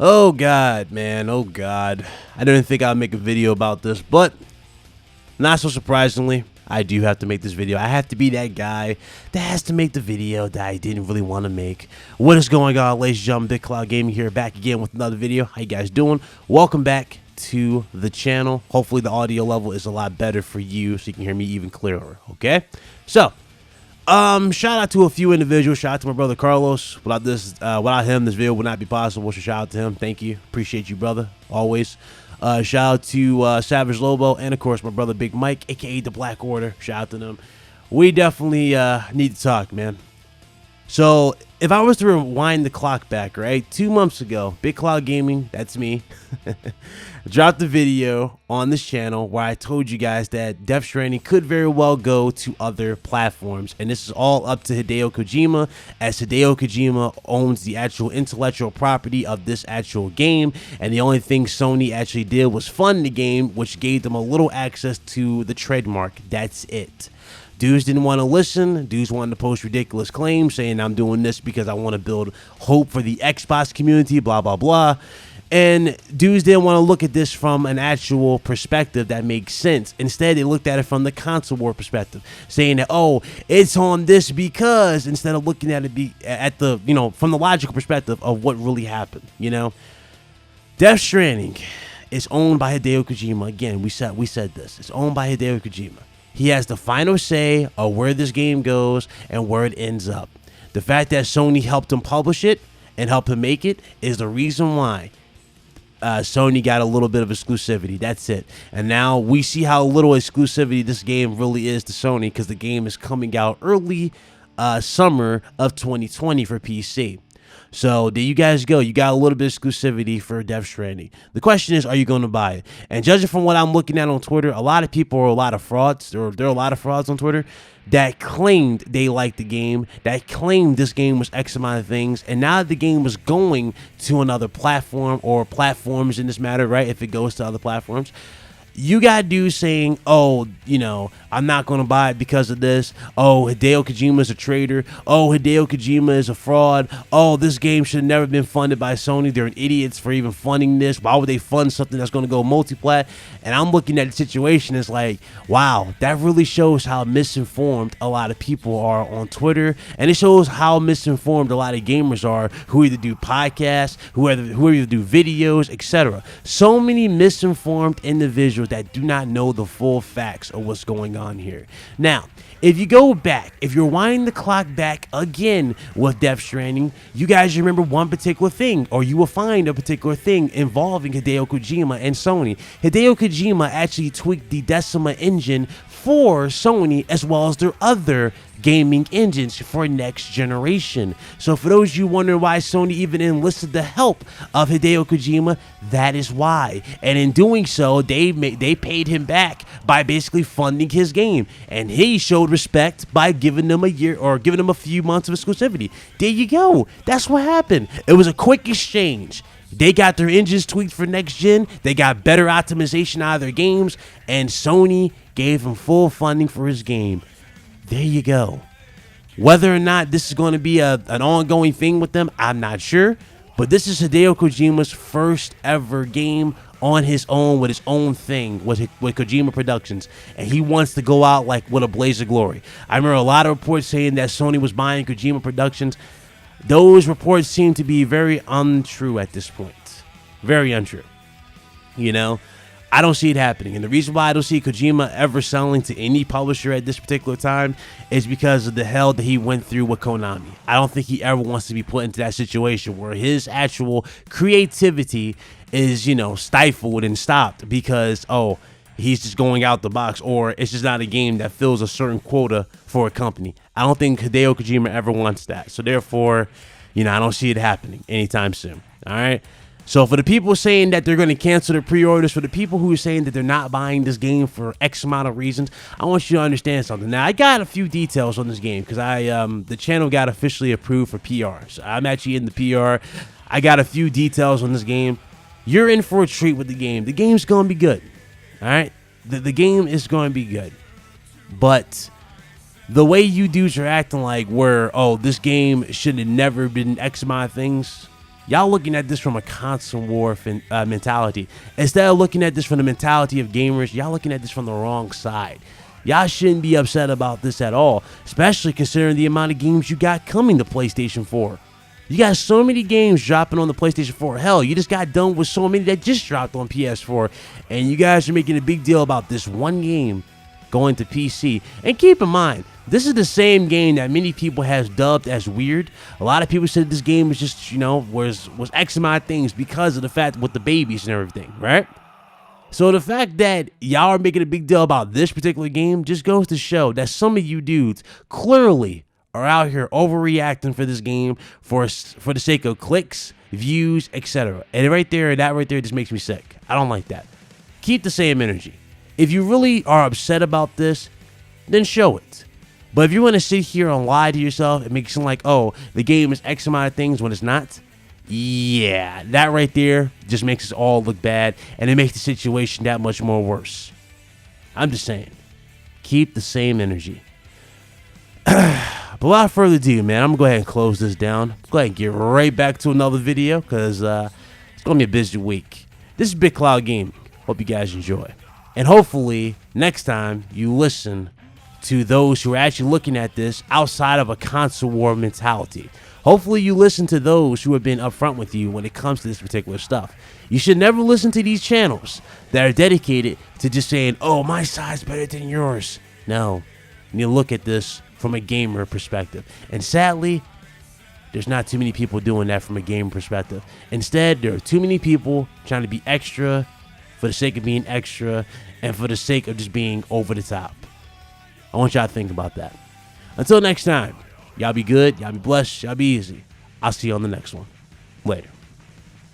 Oh God, man, oh God. I didn't think I'd make a video about this, but not so surprisingly, I do have to make this video. I have to be that guy that has to make the video that I didn't really want to make. What is going on, ladies and gentlemen? Big Cloud Gaming here, back again with another video. How you guys doing? Welcome back to the channel. Hopefully the audio level is a lot better for you so you can hear me even clearer, okay? So, shout out to a few individuals. Shout out to my brother Carlos. Without him, this video would not be possible. So shout out to him. Thank you. Appreciate you, brother. Always. Shout out to Savage Lobo and of course my brother Big Mike, aka the Black Order. Shout out to them. We definitely need to talk, man. So if I was to rewind the clock back, right, 2 months ago, Big Cloud Gaming, that's me, dropped the video on this channel where I told you guys that Death Stranding could very well go to other platforms. And this is all up to Hideo Kojima, as Hideo Kojima owns the actual intellectual property of this actual game. And the only thing Sony actually did was fund the game, which gave them a little access to the trademark. That's it. Dudes didn't want to listen. Dudes wanted to post ridiculous claims saying I'm doing this because I want to build hope for the Xbox community, blah, blah, blah. And dudes didn't want to look at this from an actual perspective that makes sense. Instead, they looked at it from the console war perspective, saying that, oh, it's on this because, instead of looking at it from the logical perspective of what really happened, you know. Death Stranding is owned by Hideo Kojima. Again, we said this. It's owned by Hideo Kojima. He has the final say of where this game goes and where it ends up. The fact that Sony helped him publish it and helped him make it is the reason why Sony got a little bit of exclusivity. That's it. And now we see how little exclusivity this game really is to Sony, because the game is coming out early summer of 2020 for PC. So there you guys go. You got a little bit of exclusivity for Death Stranding. The question is, are you going to buy it? And judging from what I'm looking at on Twitter, a lot of people are a lot of frauds. There are a lot of frauds on Twitter that claimed they liked the game, that claimed this game was X amount of things, and now the game was going to another platform, or platforms in this matter, right? If it goes to other platforms. You got dudes saying, oh, you know, I'm not going to buy it because of this. Oh, Hideo Kojima is a traitor. Oh, Hideo Kojima is a fraud. Oh, this game should have never been funded by Sony. They're idiots for even funding this. Why would they fund something that's going to go multiplat? And I'm looking at the situation as like, wow, that really shows how misinformed a lot of people are on Twitter. And it shows how misinformed a lot of gamers are who either do podcasts, who either do videos, etc. So many misinformed individuals that do not know the full facts of what's going on here. Now, if you go back, if you're winding the clock back again with Death Stranding, you guys remember one particular thing, or you will find a particular thing involving Hideo Kojima and Sony. Hideo Kojima actually tweaked the Decima engine for Sony, as well as their other gaming engines for next generation. So for those of you wondering why Sony even enlisted the help of Hideo Kojima, that is why. And in doing so, they paid him back by basically funding his game, and he showed respect by giving them a year, or giving them a few months of exclusivity. There you go. That's what happened. It was a quick exchange. They got their engines tweaked for next gen. They got better optimization out of their games, and Sony gave him full funding for his game. There you go. Whether or not this is going to be an ongoing thing with them, I'm not sure. But this is Hideo Kojima's first ever game on his own, with his own thing, with Kojima Productions. And he wants to go out like with a blaze of glory. I remember a lot of reports saying that Sony was buying Kojima Productions. Those reports seem to be very untrue at this point. Very untrue. You know? I don't see it happening. And the reason why I don't see Kojima ever selling to any publisher at this particular time is because of the hell that he went through with Konami. I don't think he ever wants to be put into that situation where his actual creativity is, you know, stifled and stopped because, oh, he's just going out the box, or it's just not a game that fills a certain quota for a company. I don't think Hideo Kojima ever wants that. So therefore, you know, I don't see it happening anytime soon. All right. So for the people saying that they're going to cancel their pre-orders, for the people who are saying that they're not buying this game for X amount of reasons, I want you to understand something. Now, I got a few details on this game because the channel got officially approved for PR. So I'm actually in the PR. I got a few details on this game. You're in for a treat with the game. The game's going to be good. All right? The game is going to be good. But the way you dudes are acting like oh, this game should have never been X amount of things, Y'all looking at this from a console war mentality. Instead of looking at this from the mentality of gamers, y'all looking at this from the wrong side. Y'all shouldn't be upset about this at all, especially considering the amount of games you got coming to PlayStation 4. You got so many games dropping on the PlayStation 4. Hell, you just got done with so many that just dropped on PS4. And you guys are making a big deal about this one game going to PC. And keep in mind, this is the same game that many people has dubbed as weird. A lot of people said this game was just, you know, was X amount of things because of the fact with the babies and everything, right? So the fact that y'all are making a big deal about this particular game just goes to show that some of you dudes clearly are out here overreacting for this game for the sake of clicks, views, etc. And that right there just makes me sick. I don't like that. Keep the same energy. If you really are upset about this, then show it. But if you want to sit here and lie to yourself and make it seem like, oh, the game is X amount of things when it's not, yeah, that right there just makes us all look bad, and it makes the situation that much more worse. I'm just saying, keep the same energy. But without further ado, man, I'm going to go ahead and close this down. Go ahead and get right back to another video because it's going to be a busy week. This is Big Cloud Gaming. Hope you guys enjoy. And hopefully, next time you listen to those who are actually looking at this outside of a console war mentality. Hopefully you listen to those who have been upfront with you when it comes to this particular stuff. You should never listen to these channels that are dedicated to just saying, oh, my side's better than yours. No, you need to look at this from a gamer perspective. And sadly, there's not too many people doing that from a gamer perspective. Instead, there are too many people trying to be extra for the sake of being extra and for the sake of just being over the top. I want y'all to think about that. Until next time, y'all be good, y'all be blessed, y'all be easy. I'll see you on the next one. Later.